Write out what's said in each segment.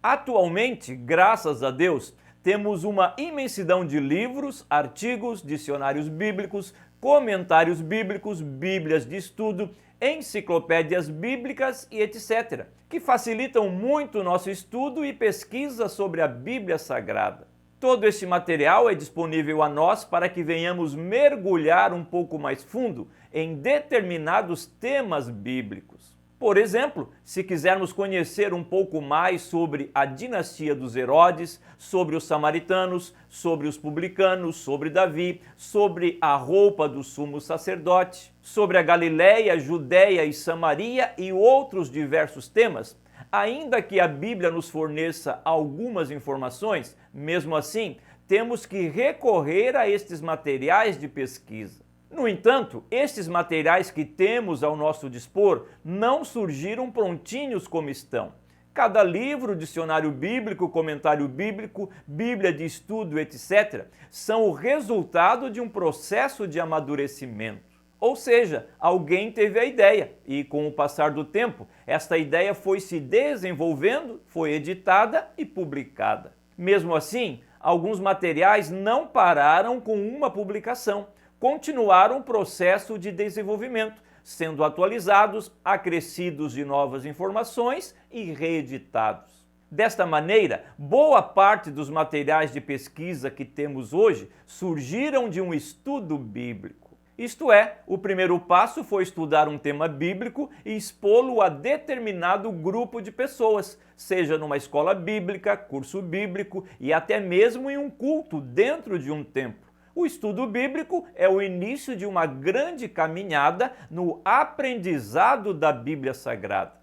Atualmente, graças a Deus, temos uma imensidão de livros, artigos, dicionários bíblicos, comentários bíblicos, bíblias de estudo, enciclopédias bíblicas e etc., que facilitam muito o nosso estudo e pesquisa sobre a Bíblia Sagrada. Todo este material é disponível a nós para que venhamos mergulhar um pouco mais fundo em determinados temas bíblicos. Por exemplo, se quisermos conhecer um pouco mais sobre a dinastia dos Herodes, sobre os samaritanos, sobre os publicanos, sobre Davi, sobre a roupa do sumo sacerdote, sobre a Galileia, Judéia e Samaria e outros diversos temas, ainda que a Bíblia nos forneça algumas informações, mesmo assim, temos que recorrer a estes materiais de pesquisa. No entanto, estes materiais que temos ao nosso dispor não surgiram prontinhos como estão. Cada livro, dicionário bíblico, comentário bíblico, bíblia de estudo, etc., são o resultado de um processo de amadurecimento. Ou seja, alguém teve a ideia e, com o passar do tempo, esta ideia foi se desenvolvendo, foi editada e publicada. Mesmo assim, alguns materiais não pararam com uma publicação, continuaram o processo de desenvolvimento, sendo atualizados, acrescidos de novas informações e reeditados. Desta maneira, boa parte dos materiais de pesquisa que temos hoje surgiram de um estudo bíblico. Isto é, o primeiro passo foi estudar um tema bíblico e expô-lo a determinado grupo de pessoas, seja numa escola bíblica, curso bíblico e até mesmo em um culto dentro de um templo. O estudo bíblico é o início de uma grande caminhada no aprendizado da Bíblia Sagrada.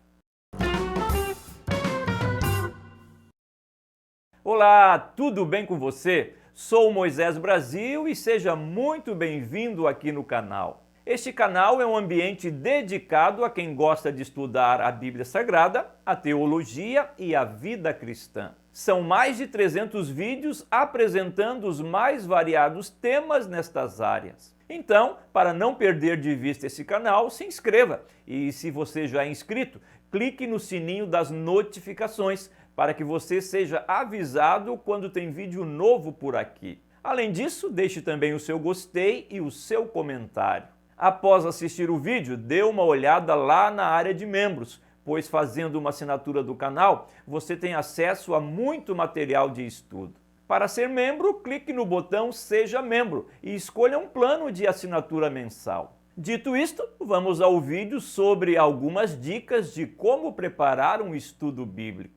Olá, tudo bem com você? Sou Moisés Brasil e seja muito bem-vindo aqui no canal. Este canal é um ambiente dedicado a quem gosta de estudar a Bíblia Sagrada, a teologia e a vida cristã. São mais de 300 vídeos apresentando os mais variados temas nestas áreas. Então, para não perder de vista esse canal, se inscreva e, se você já é inscrito, clique no sininho das notificações para que você seja avisado quando tem vídeo novo por aqui. Além disso, deixe também o seu gostei e o seu comentário. Após assistir o vídeo, dê uma olhada lá na área de membros, pois fazendo uma assinatura do canal, você tem acesso a muito material de estudo. Para ser membro, clique no botão Seja Membro e escolha um plano de assinatura mensal. Dito isto, vamos ao vídeo sobre algumas dicas de como preparar um estudo bíblico.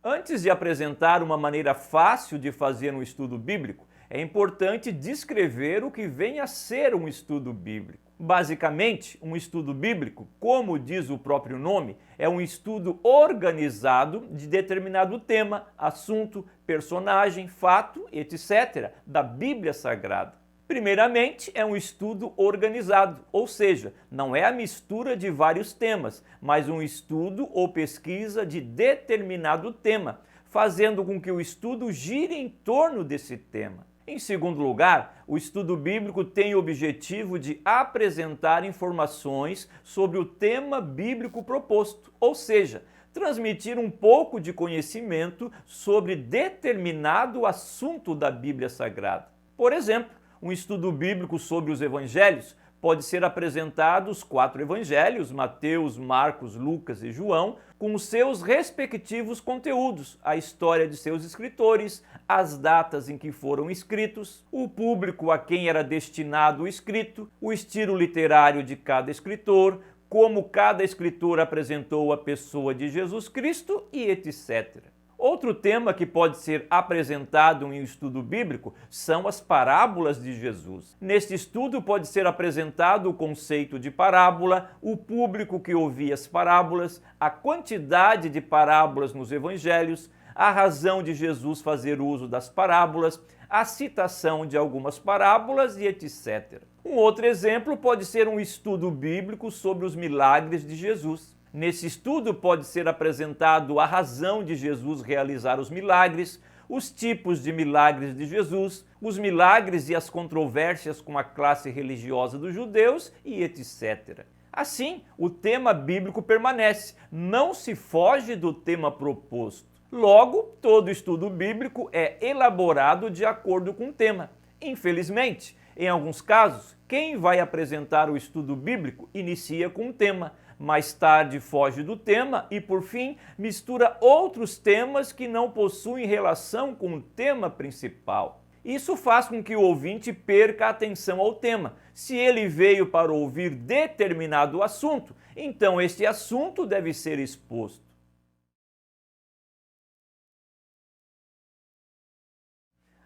Antes de apresentar uma maneira fácil de fazer um estudo bíblico, é importante descrever o que vem a ser um estudo bíblico. Basicamente, um estudo bíblico, como diz o próprio nome, é um estudo organizado de determinado tema, assunto, personagem, fato, etc., da Bíblia Sagrada. Primeiramente, é um estudo organizado, ou seja, não é a mistura de vários temas, mas um estudo ou pesquisa de determinado tema, fazendo com que o estudo gire em torno desse tema. Em segundo lugar, o estudo bíblico tem o objetivo de apresentar informações sobre o tema bíblico proposto, ou seja, transmitir um pouco de conhecimento sobre determinado assunto da Bíblia Sagrada. Por exemplo, um estudo bíblico sobre os evangelhos pode ser apresentado os 4 evangelhos, Mateus, Marcos, Lucas e João, com os seus respectivos conteúdos, a história de seus escritores, as datas em que foram escritos, o público a quem era destinado o escrito, o estilo literário de cada escritor, como cada escritor apresentou a pessoa de Jesus Cristo e etc. Outro tema que pode ser apresentado em um estudo bíblico são as parábolas de Jesus. Neste estudo pode ser apresentado o conceito de parábola, o público que ouvia as parábolas, a quantidade de parábolas nos evangelhos, a razão de Jesus fazer uso das parábolas, a citação de algumas parábolas e etc. Um outro exemplo pode ser um estudo bíblico sobre os milagres de Jesus. Nesse estudo pode ser apresentado a razão de Jesus realizar os milagres, os tipos de milagres de Jesus, os milagres e as controvérsias com a classe religiosa dos judeus e etc. Assim, o tema bíblico permanece, não se foge do tema proposto. Logo, todo estudo bíblico é elaborado de acordo com o tema. Infelizmente, em alguns casos, quem vai apresentar o estudo bíblico inicia com um tema, mais tarde foge do tema e, por fim, mistura outros temas que não possuem relação com o tema principal. Isso faz com que o ouvinte perca a atenção ao tema. Se ele veio para ouvir determinado assunto, então este assunto deve ser exposto.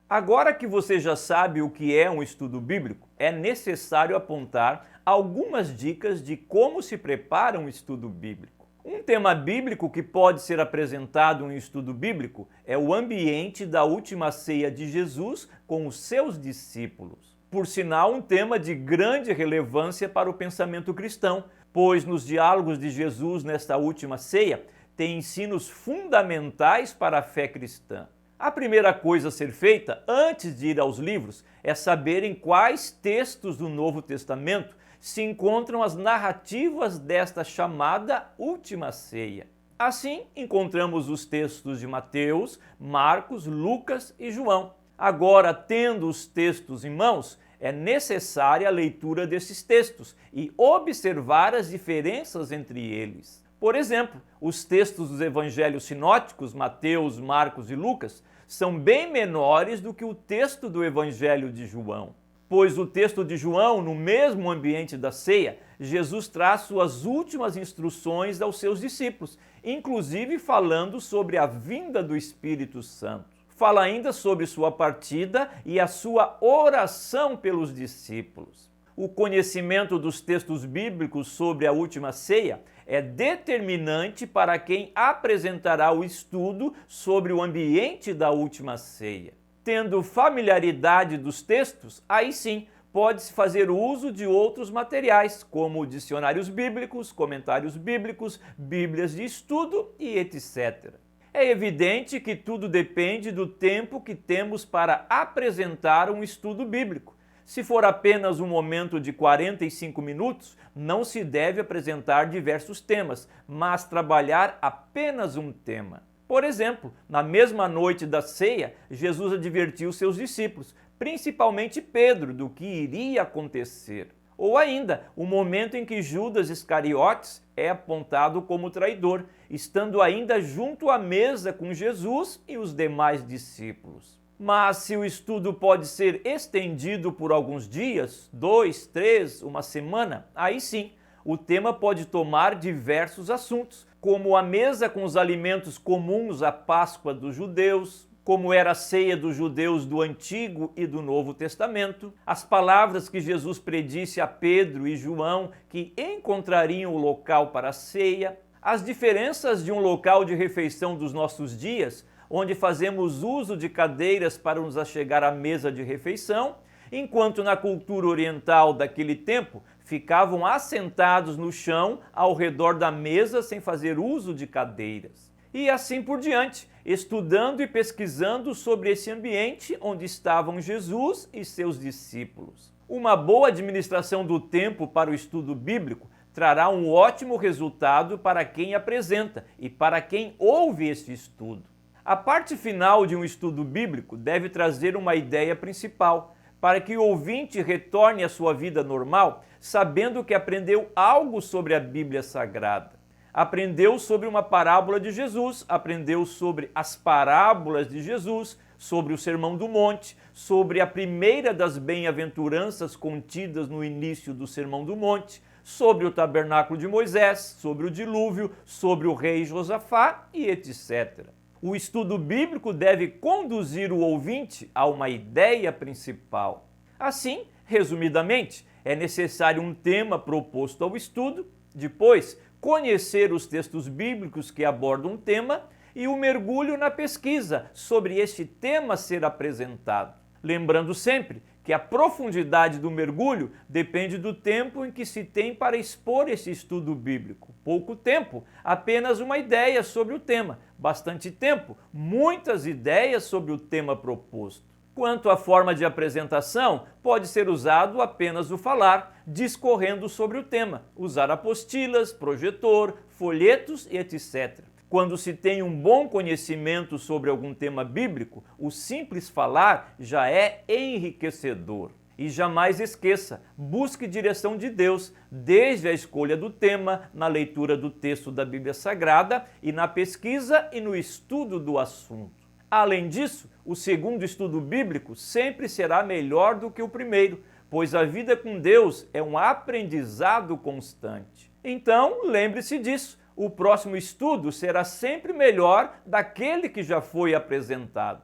Agora que você já sabe o que é um estudo bíblico, é necessário apontar algumas dicas de como se prepara um estudo bíblico. Um tema bíblico que pode ser apresentado em um estudo bíblico é o ambiente da última ceia de Jesus com os seus discípulos. Por sinal, um tema de grande relevância para o pensamento cristão, pois nos diálogos de Jesus nesta última ceia tem ensinos fundamentais para a fé cristã. A primeira coisa a ser feita antes de ir aos livros é saber em quais textos do Novo Testamento se encontram as narrativas desta chamada última ceia. Assim, encontramos os textos de Mateus, Marcos, Lucas e João. Agora, tendo os textos em mãos, é necessária a leitura desses textos e observar as diferenças entre eles. Por exemplo, os textos dos evangelhos sinóticos, Mateus, Marcos e Lucas, são bem menores do que o texto do evangelho de João. Pois o texto de João, no mesmo ambiente da ceia, Jesus traz suas últimas instruções aos seus discípulos, inclusive falando sobre a vinda do Espírito Santo. Fala ainda sobre sua partida e a sua oração pelos discípulos. O conhecimento dos textos bíblicos sobre a última ceia é determinante para quem apresentará o estudo sobre o ambiente da última ceia. Tendo familiaridade dos textos, aí sim pode-se fazer uso de outros materiais, como dicionários bíblicos, comentários bíblicos, bíblias de estudo e etc. É evidente que tudo depende do tempo que temos para apresentar um estudo bíblico. Se for apenas um momento de 45 minutos, não se deve apresentar diversos temas, mas trabalhar apenas um tema. Por exemplo, na mesma noite da ceia, Jesus advertiu seus discípulos, principalmente Pedro, do que iria acontecer. Ou ainda, o momento em que Judas Iscariotes é apontado como traidor, estando ainda junto à mesa com Jesus e os demais discípulos. Mas se o estudo pode ser estendido por alguns dias, 2, 3, uma semana, aí sim, o tema pode tomar diversos assuntos, como a mesa com os alimentos comuns à Páscoa dos judeus, como era a ceia dos judeus do Antigo e do Novo Testamento, as palavras que Jesus predisse a Pedro e João que encontrariam o local para a ceia, as diferenças de um local de refeição dos nossos dias, onde fazemos uso de cadeiras para nos achegar à mesa de refeição, enquanto na cultura oriental daquele tempo ficavam assentados no chão ao redor da mesa sem fazer uso de cadeiras. E assim por diante, estudando e pesquisando sobre esse ambiente onde estavam Jesus e seus discípulos. Uma boa administração do tempo para o estudo bíblico trará um ótimo resultado para quem apresenta e para quem ouve esse estudo. A parte final de um estudo bíblico deve trazer uma ideia principal, para que o ouvinte retorne à sua vida normal, sabendo que aprendeu algo sobre a Bíblia Sagrada. Aprendeu sobre uma parábola de Jesus, aprendeu sobre as parábolas de Jesus, sobre o Sermão do Monte, sobre a primeira das bem-aventuranças contidas no início do Sermão do Monte, sobre o tabernáculo de Moisés, sobre o dilúvio, sobre o rei Josafá e etc. O estudo bíblico deve conduzir o ouvinte a uma ideia principal. Assim, resumidamente, é necessário um tema proposto ao estudo, depois, conhecer os textos bíblicos que abordam o tema e o mergulho na pesquisa sobre este tema ser apresentado. Lembrando sempre que a profundidade do mergulho depende do tempo em que se tem para expor esse estudo bíblico. Pouco tempo, apenas uma ideia sobre o tema. Bastante tempo, muitas ideias sobre o tema proposto. Quanto à forma de apresentação, pode ser usado apenas o falar, discorrendo sobre o tema, usar apostilas, projetor, folhetos e etc. Quando se tem um bom conhecimento sobre algum tema bíblico, o simples falar já é enriquecedor. E jamais esqueça, busque direção de Deus, desde a escolha do tema, na leitura do texto da Bíblia Sagrada e na pesquisa e no estudo do assunto. Além disso, o segundo estudo bíblico sempre será melhor do que o primeiro, pois a vida com Deus é um aprendizado constante. Então, lembre-se disso, o próximo estudo será sempre melhor daquele que já foi apresentado.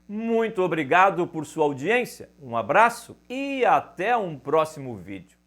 Muito obrigado por sua audiência, um abraço e até um próximo vídeo.